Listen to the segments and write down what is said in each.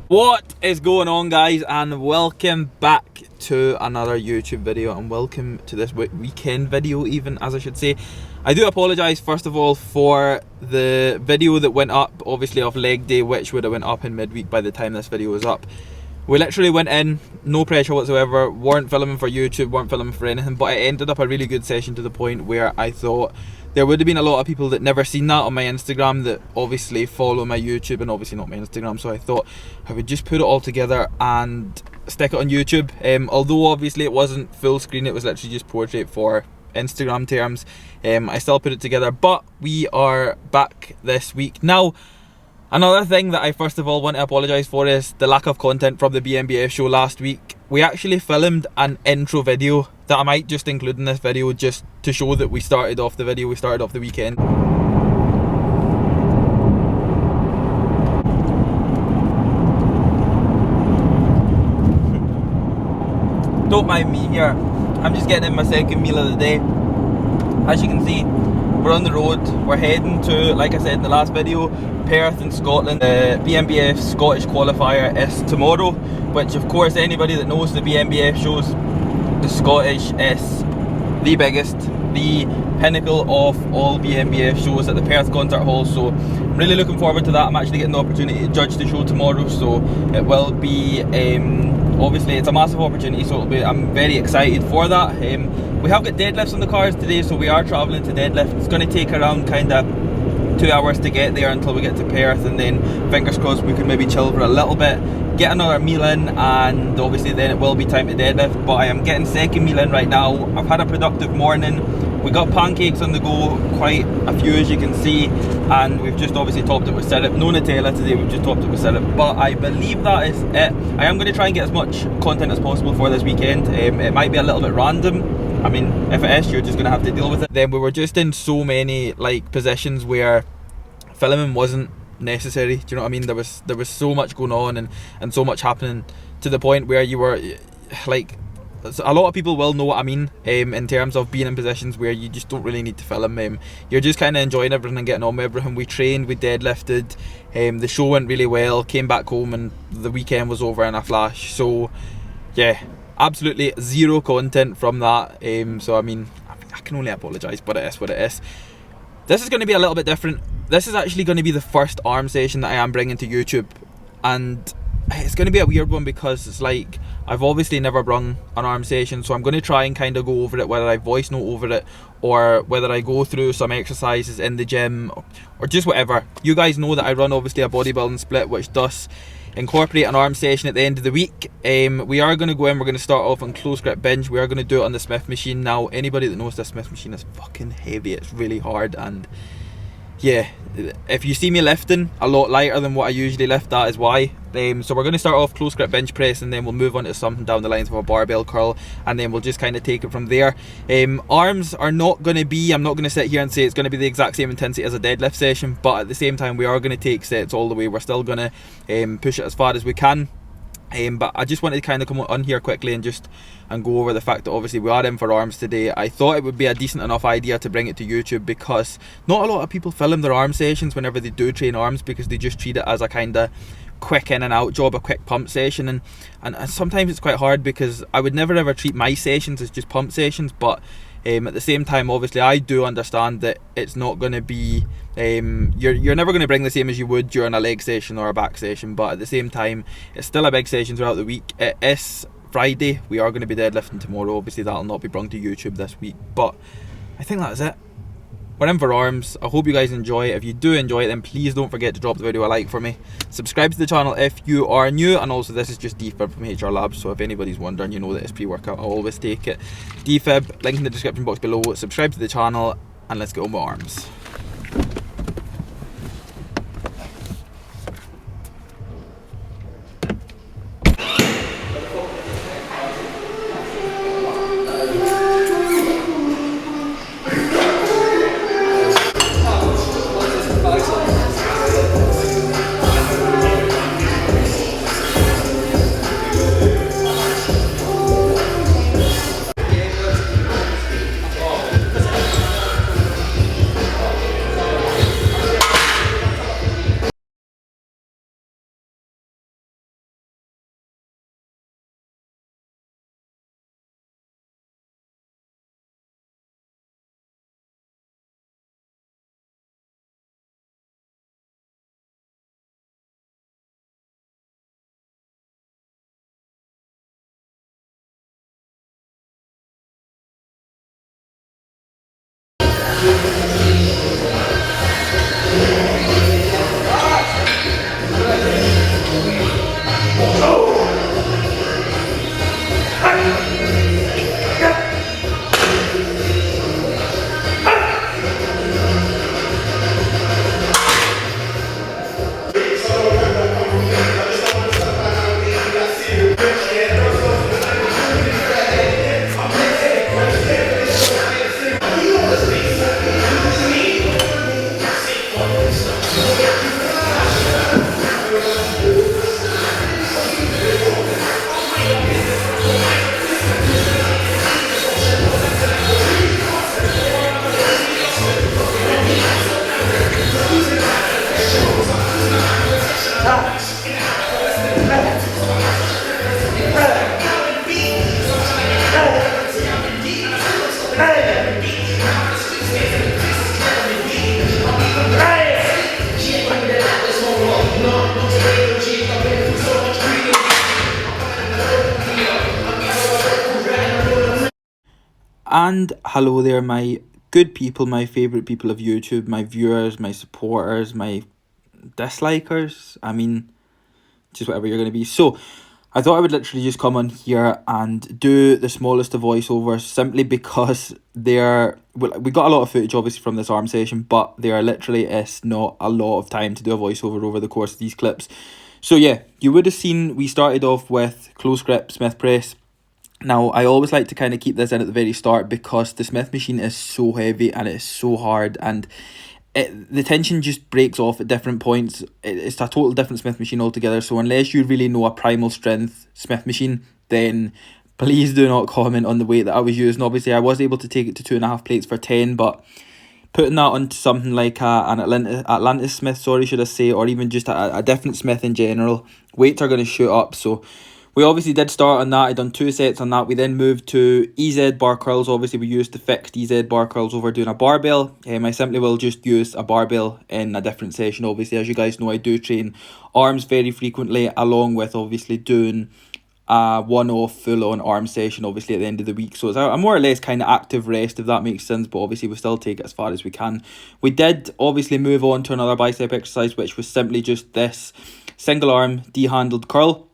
What is going on, guys, and welcome back to another YouTube video, and welcome to this weekend video, even, as I should say. I do apologise first of all for the video that went up obviously of leg day, which would have went up in midweek by the time this video was up. We literally went in, no pressure whatsoever, weren't filming for YouTube, weren't filming for anything, but it ended up a really good session to the point where I thought there would have been a lot of people that never seen that on my Instagram that obviously follow my YouTube and obviously not my Instagram, so I thought I would just put it all together and stick it on YouTube. Although obviously it wasn't full screen, it was literally just portrait for Instagram terms. I still put it together, but we are back this week. Now, another thing that I first of all want to apologise for is the lack of content from the BMBF show last week. We actually filmed an intro video that I might just include in this video just to show that we started off the weekend. Don't mind me here, I'm just getting in my second meal of the day. As you can see, we're on the road, we're heading to, like I said in the last video, Perth in Scotland. The BMBF Scottish qualifier is tomorrow, which of course anybody that knows the BMBF shows, the Scottish is the biggest, the pinnacle of all BMBF shows at the Perth Concert Hall, so I'm really looking forward to that. I'm actually getting the opportunity to judge the show tomorrow, so it will be, obviously it's a massive opportunity, so I'm very excited for that. We have got deadlifts on the cars today, so we are travelling to deadlift. It's going to take around kind of 2 hours to get there until we get to Perth, and then fingers crossed we can maybe chill for a little bit, get another meal in, and obviously then it will be time to deadlift. But I am getting second meal in right now. I've had a productive morning. We got pancakes on the go, quite a few as you can see, and we've just obviously topped it with syrup. No Nutella today, we've just topped it with syrup, but I believe that is it. I am going to try and get as much content as possible for this weekend. It might be a little bit random. I mean, if it is, you're just going to have to deal with it. Then we were just in so many like positions where filming wasn't necessary. Do you know what I mean? There was so much going on and so much happening to the point where you were like, a lot of people will know what I mean in terms of being in positions where you just don't really need to film. You're just kind of enjoying everything and getting on with everything. We trained, we deadlifted, the show went really well, came back home and the weekend was over in a flash. So yeah, absolutely zero content from that. So I mean, I can only apologise, but it is what it is. This is going to be a little bit different. This is actually going to be the first arm session that I am bringing to YouTube, and it's going to be a weird one because it's like, I've obviously never brung an arm session, so I'm going to try and kind of go over it, whether I voice note over it or whether I go through some exercises in the gym or just whatever. You guys know that I run obviously a bodybuilding split which does incorporate an arm session at the end of the week. We are going to go in, we're going to start off on close grip bench. We are going to do it on the Smith machine. Now, anybody that knows the Smith machine is fucking heavy, it's really hard, and yeah, if you see me lifting a lot lighter than what I usually lift, that is why. So we're going to start off close grip bench press, and then we'll move on to something down the lines of a barbell curl, and then we'll just kind of take it from there. Arms are not going to be, I'm not going to sit here and say it's going to be the exact same intensity as a deadlift session, but at the same time we are going to take sets all the way. We're still going to push it as far as we can. But I just wanted to kind of come on here quickly and go over the fact that obviously we are in for arms today. I thought it would be a decent enough idea to bring it to YouTube because not a lot of people film their arm sessions whenever they do train arms, because they just treat it as a kind of quick in and out job, a quick pump session, and sometimes it's quite hard because I would never ever treat my sessions as just pump sessions, but at the same time obviously I do understand that it's not going to be, you're never going to bring the same as you would during a leg session or a back session, but at the same time it's still a big session throughout the week. It is Friday, we are going to be deadlifting tomorrow, obviously that'll not be brung to YouTube this week, but I think that's it. We're in for arms. I hope you guys enjoy it. If you do enjoy it, then please don't forget to drop the video a like for me. Subscribe to the channel if you are new, and also this is just DFib from HR Labs, so if anybody's wondering, you know that it's pre-workout, I'll always take it. DFib, link in the description box below. Subscribe to the channel, and let's get on with arms. And hello there, my good people, my favourite people of YouTube, my viewers, my supporters, my dislikers. I mean, just whatever you're going to be. So, I thought I would literally just come on here and do the smallest of voiceovers simply because we got a lot of footage obviously from this arm session, but it's not a lot of time to do a voiceover over the course of these clips. So yeah, you would have seen we started off with close grip Smith press. Now, I always like to kind of keep this in at the very start because the Smith machine is so heavy and it's so hard, and the tension just breaks off at different points. It's a total different Smith machine altogether. So unless you really know a primal strength Smith machine, then please do not comment on the weight that I was using. Obviously, I was able to take it to 2.5 plates for 10, but putting that onto something like an Atlantis Smith, should I say, or even just a different Smith in general, weights are going to shoot up. So we obviously did start on that. I done 2 sets on that. We then moved to EZ bar curls. Obviously, we used the fixed EZ bar curls over doing a barbell. I simply will just use a barbell in a different session. Obviously, as you guys know, I do train arms very frequently, along with obviously doing a one-off full-on arm session obviously at the end of the week. So it's a more or less kind of active rest, if that makes sense, but obviously we still take it as far as we can. We did obviously move on to another bicep exercise, which was simply just this single arm D-handled curl.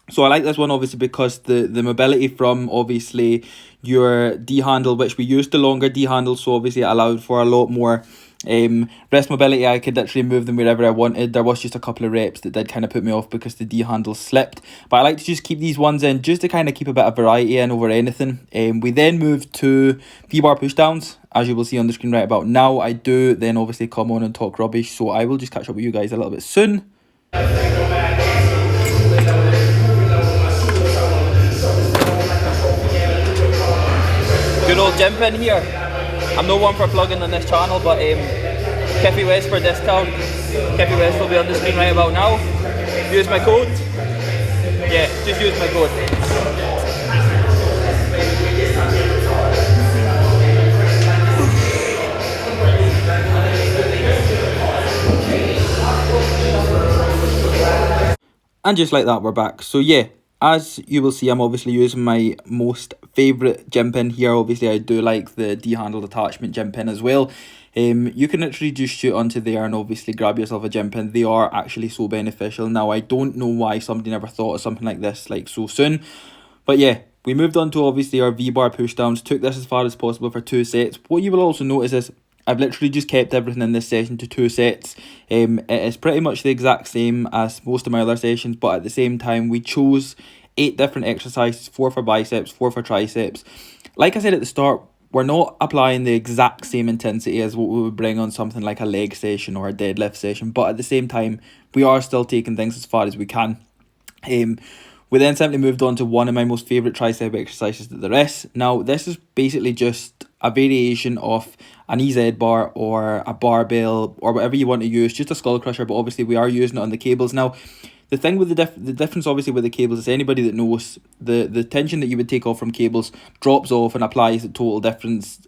So I like this one obviously because the mobility from obviously your D handle, which we used the longer D handle, so obviously it allowed for a lot more wrist mobility. I could literally move them wherever I wanted. There was just a couple of reps that did kind of put me off because the D handle slipped, but I like to just keep these ones in just to kind of keep a bit of variety in over anything. We then moved to V-bar push downs, as you will see on the screen right about now. I do then obviously come on and talk rubbish, so I will just catch up with you guys a little bit soon. Good old gym pin here. I'm no one for plugging on this channel, but KHIFIEWEST for discount. KHIFIEWEST will be on the screen right about now. Use my code. Yeah, just use my code. And just like that, we're back. So yeah, as you will see, I'm obviously using my most favourite gym pin here. Obviously, I do like the D-handled attachment gym pin as well. You can literally just shoot onto there and obviously grab yourself a gym pin. They are actually so beneficial. Now, I don't know why somebody never thought of something like this like so soon. But yeah, we moved on to obviously our V-bar push downs. Took this as far as possible for 2 sets. What you will also notice is I've literally just kept everything in this session to 2 sets. It is pretty much the exact same as most of my other sessions, but at the same time, we chose 8 different exercises, 4 for biceps, 4 for triceps. Like I said at the start, we're not applying the exact same intensity as what we would bring on something like a leg session or a deadlift session, but at the same time, we are still taking things as far as we can. We then simply moved on to one of my most favourite tricep exercises that there is. Now, this is basically just a variation of an EZ bar or a barbell or whatever you want to use, just a skull crusher, but obviously we are using it on the cables. Now, the thing with the difference obviously with the cables is anybody that knows the tension that you would take off from cables drops off and applies at total different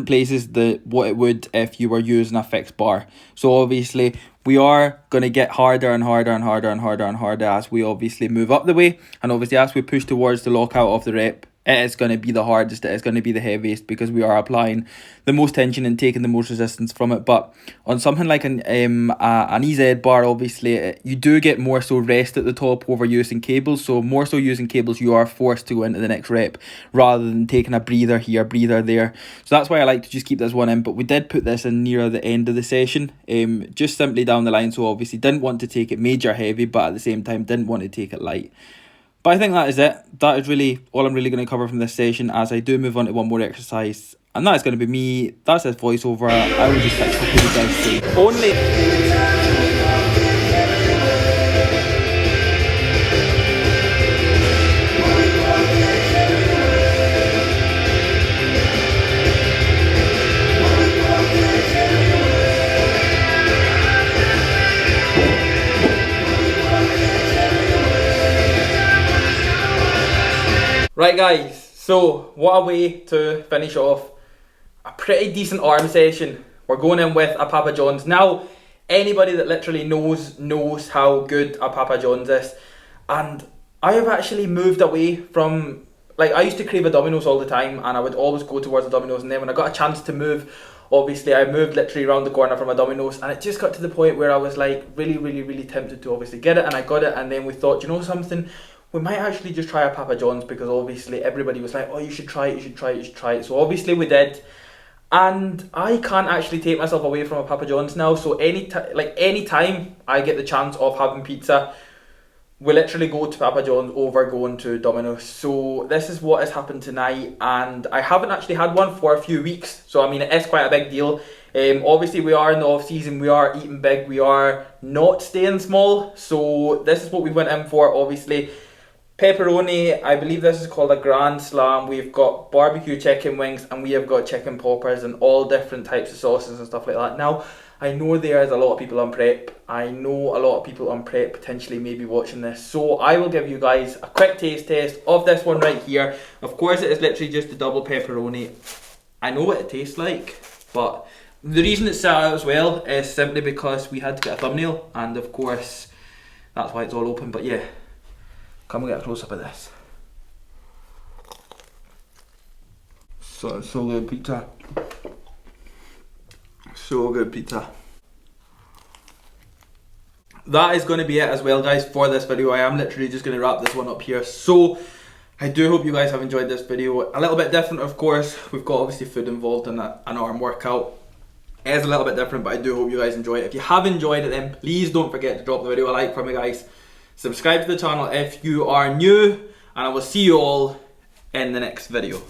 places that what it would if you were using a fixed bar. So obviously we are going to get harder and harder and harder and harder and harder as we obviously move up the way, and obviously as we push towards the lockout of the rep, it is going to be the hardest, it is going to be the heaviest, because we are applying the most tension and taking the most resistance from it. But on something like an EZ bar, obviously you do get more so rest at the top over using cables. So more so using cables, you are forced to go into the next rep rather than taking a breather here, breather there. So that's why I like to just keep this one in. But we did put this in near the end of the session, just simply down the line. So obviously didn't want to take it major heavy, but at the same time didn't want to take it light. But I think that is it. That is really all I'm really going to cover from this session, as I do move on to one more exercise. And that is going to be me. That's his voiceover. I will just catch up with you guys soon. Only... Right guys, so what a way to finish off a pretty decent arm session. We're going in with a Papa John's. Now, anybody that literally knows how good a Papa John's is. And I have actually moved away from like, I used to crave a Domino's all the time, and I would always go towards the Domino's, and then when I got a chance to move, obviously I moved literally around the corner from a Domino's, and it just got to the point where I was like really tempted to obviously get it, and I got it, and then we thought, you know something, we might actually just try a Papa John's, because obviously everybody was like, oh, you should try it, you should try it, you should try it. So obviously we did, and I can't actually take myself away from a Papa John's now. So any time I get the chance of having pizza, we literally go to Papa John's over going to Domino's. So this is what has happened tonight, and I haven't actually had one for a few weeks, so I mean it is quite a big deal. Obviously we are in the off season, we are eating big, we are not staying small, so this is what we went in for. Obviously pepperoni, I believe this is called a Grand Slam. We've got barbecue chicken wings, and we have got chicken poppers and all different types of sauces and stuff like that. Now, I know there is a lot of people on prep. I know a lot of people on prep potentially may be watching this. So I will give you guys a quick taste test of this one right here. Of course, it is literally just the double pepperoni. I know what it tastes like, but the reason it's sat out as well is simply because we had to get a thumbnail, and of course, that's why it's all open. But yeah. Come and get a close up of this. So good pizza. So good pizza. That is going to be it as well, guys, for this video. I am literally just going to wrap this one up here. So I do hope you guys have enjoyed this video. A little bit different, of course. We've got obviously food involved in an arm workout. It is a little bit different, but I do hope you guys enjoy it. If you have enjoyed it, then please don't forget to drop the video a like for me, guys. Subscribe to the channel if you are new, and I will see you all in the next video.